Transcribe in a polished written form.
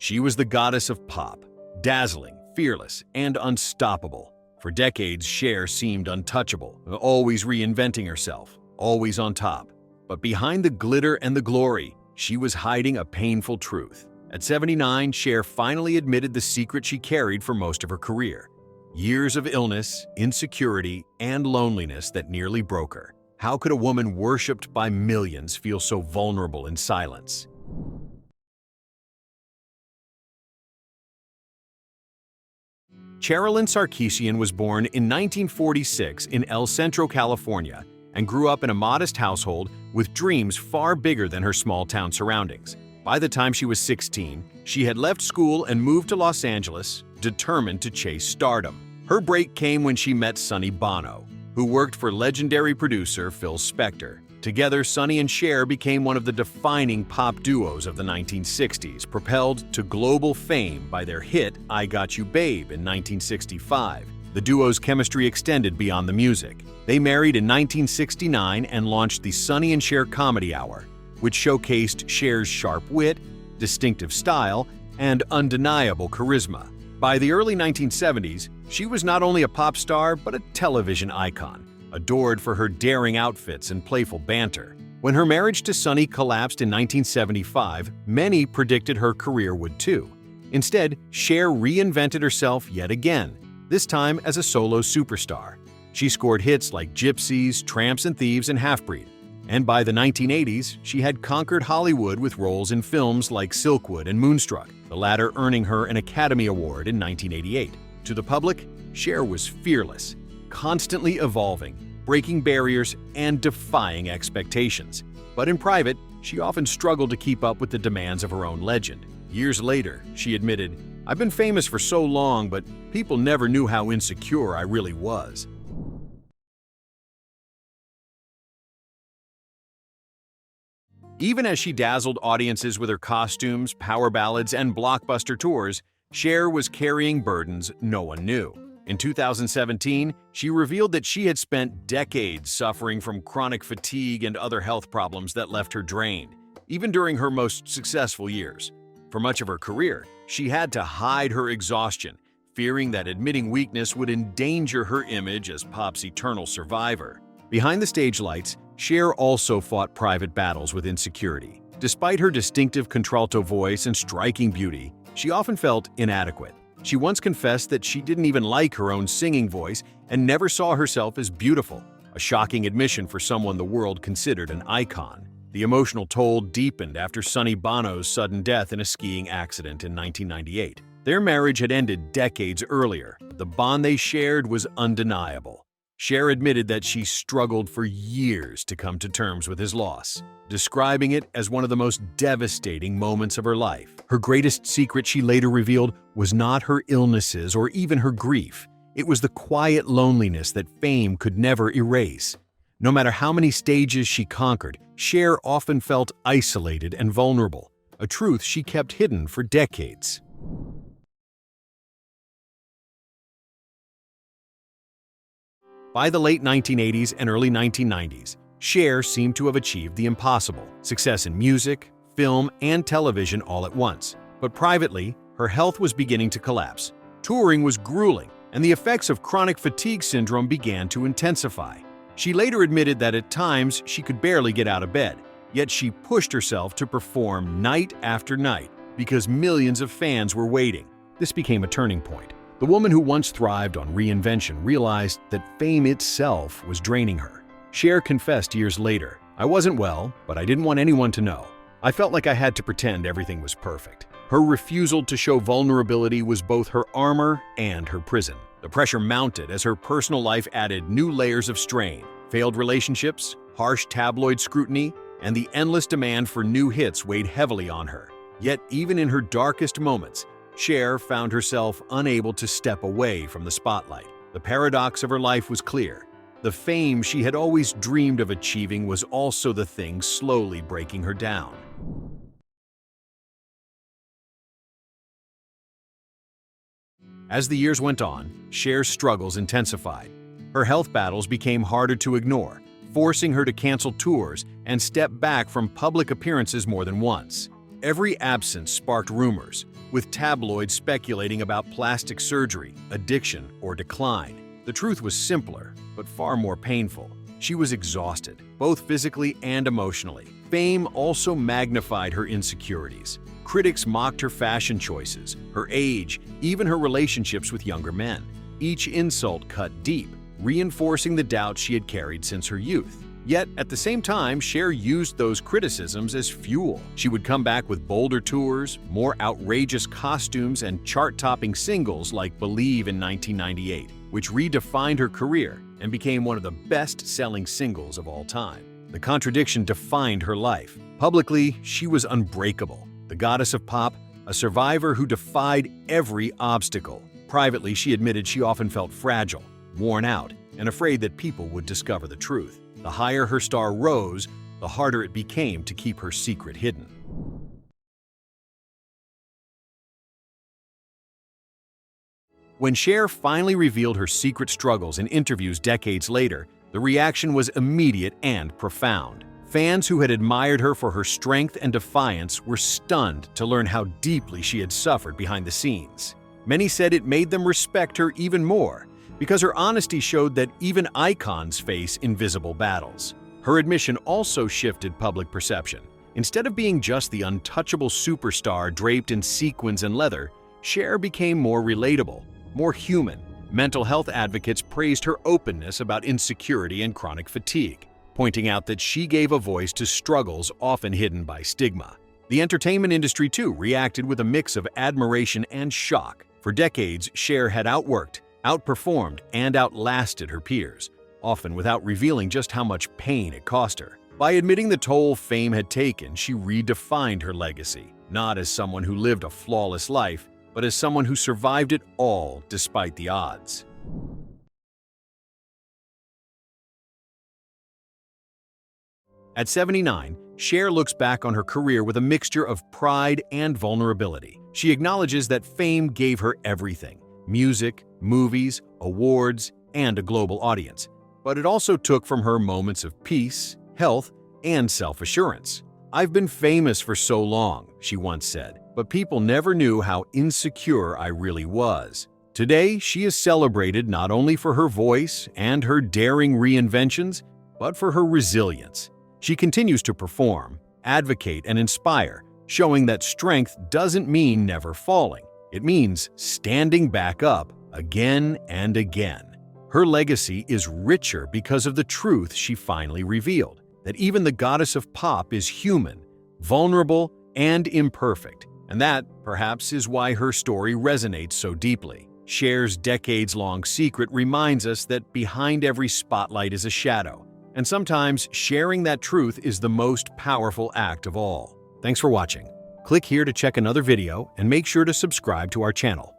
She was the goddess of pop, dazzling, fearless, and unstoppable. For decades, Cher seemed untouchable, always reinventing herself, always on top. But behind the glitter and the glory, she was hiding a painful truth. At 79, Cher finally admitted the secret she carried for most of her career. Years of illness, insecurity, and loneliness that nearly broke her. How could a woman worshipped by millions feel so vulnerable in silence? Cherilyn Sarkeesian was born in 1946 in El Centro, California, and grew up in a modest household with dreams far bigger than her small-town surroundings. By the time she was 16, she had left school and moved to Los Angeles, determined to chase stardom. Her break came when she met Sonny Bono, who worked for legendary producer Phil Spector. Together, Sonny and Cher became one of the defining pop duos of the 1960s, propelled to global fame by their hit I Got You Babe in 1965. The duo's chemistry extended beyond the music. They married in 1969 and launched the Sonny and Cher Comedy Hour, which showcased Cher's sharp wit, distinctive style, and undeniable charisma. By the early 1970s, she was not only a pop star but a television icon, adored for her daring outfits and playful banter. When her marriage to Sonny collapsed in 1975, many predicted her career would too. Instead, Cher reinvented herself yet again, this time as a solo superstar. She scored hits like Gypsies, Tramps and Thieves, and Half-Breed. And by the 1980s, she had conquered Hollywood with roles in films like Silkwood and Moonstruck, the latter earning her an Academy Award in 1988. To the public, Cher was fearless, constantly evolving, breaking barriers, and defying expectations. But in private, she often struggled to keep up with the demands of her own legend. Years later, she admitted, "I've been famous for so long, but people never knew how insecure I really was." Even as she dazzled audiences with her costumes, power ballads, and blockbuster tours, Cher was carrying burdens no one knew. In 2017, she revealed that she had spent decades suffering from chronic fatigue and other health problems that left her drained, even during her most successful years. For much of her career, she had to hide her exhaustion, fearing that admitting weakness would endanger her image as pop's eternal survivor. Behind the stage lights, Cher also fought private battles with insecurity. Despite her distinctive contralto voice and striking beauty, she often felt inadequate. She once confessed that she didn't even like her own singing voice and never saw herself as beautiful, a shocking admission for someone the world considered an icon. The emotional toll deepened after Sonny Bono's sudden death in a skiing accident in 1998. Their marriage had ended decades earlier, but the bond they shared was undeniable. Cher admitted that she struggled for years to come to terms with his loss, describing it as one of the most devastating moments of her life. Her greatest secret, she later revealed, was not her illnesses or even her grief. It was the quiet loneliness that fame could never erase. No matter how many stages she conquered, Cher often felt isolated and vulnerable, a truth she kept hidden for decades. By the late 1980s and early 1990s, Cher seemed to have achieved the impossible, success in music, film, and television all at once. But privately, her health was beginning to collapse. Touring was grueling, and the effects of chronic fatigue syndrome began to intensify. She later admitted that at times she could barely get out of bed, yet she pushed herself to perform night after night because millions of fans were waiting. This became a turning point. The woman who once thrived on reinvention realized that fame itself was draining her. Cher confessed years later, "I wasn't well, but I didn't want anyone to know. I felt like I had to pretend everything was perfect." Her refusal to show vulnerability was both her armor and her prison. The pressure mounted as her personal life added new layers of strain. Failed relationships, harsh tabloid scrutiny, and the endless demand for new hits weighed heavily on her. Yet even in her darkest moments, Cher found herself unable to step away from the spotlight. The paradox of her life was clear. The fame she had always dreamed of achieving was also the thing slowly breaking her down. As the years went on, Cher's struggles intensified. Her health battles became harder to ignore, forcing her to cancel tours and step back from public appearances more than once. Every absence sparked rumors. with tabloids speculating about plastic surgery, addiction, or decline. The truth was simpler, but far more painful. She was exhausted, both physically and emotionally. Fame also magnified her insecurities. Critics mocked her fashion choices, her age, even her relationships with younger men. Each insult cut deep, reinforcing the doubts she had carried since her youth. Yet, at the same time, Cher used those criticisms as fuel. She would come back with bolder tours, more outrageous costumes, and chart-topping singles like Believe in 1998, which redefined her career and became one of the best-selling singles of all time. The contradiction defined her life. Publicly, she was unbreakable, the goddess of pop, a survivor who defied every obstacle. Privately, she admitted she often felt fragile, worn out, and afraid that people would discover the truth. The higher her star rose, the harder it became to keep her secret hidden. When Cher finally revealed her secret struggles in interviews decades later, the reaction was immediate and profound. Fans who had admired her for her strength and defiance were stunned to learn how deeply she had suffered behind the scenes. Many said it made them respect her even more, because her honesty showed that even icons face invisible battles. Her admission also shifted public perception. Instead of being just the untouchable superstar draped in sequins and leather, Cher became more relatable, more human. Mental health advocates praised her openness about insecurity and chronic fatigue, pointing out that she gave a voice to struggles often hidden by stigma. The entertainment industry, too, reacted with a mix of admiration and shock. For decades, Cher had outworked, outperformed, and outlasted her peers, often without revealing just how much pain it cost her. By admitting the toll fame had taken, she redefined her legacy, not as someone who lived a flawless life, but as someone who survived it all despite the odds. At 79, Cher looks back on her career with a mixture of pride and vulnerability. She acknowledges that fame gave her everything: music, movies, awards, and a global audience. But it also took from her moments of peace, health, and self-assurance. "I've been famous for so long," she once said, "but people never knew how insecure I really was." Today, she is celebrated not only for her voice and her daring reinventions, but for her resilience. She continues to perform, advocate, and inspire, showing that strength doesn't mean never falling. It means standing back up again and again. Her legacy is richer because of the truth she finally revealed, that even the goddess of pop is human, vulnerable, and imperfect. And that, perhaps, is why her story resonates so deeply. Cher's decades-long secret reminds us that behind every spotlight is a shadow, and sometimes sharing that truth is the most powerful act of all. Thanks for watching. Click here to check another video and make sure to subscribe to our channel.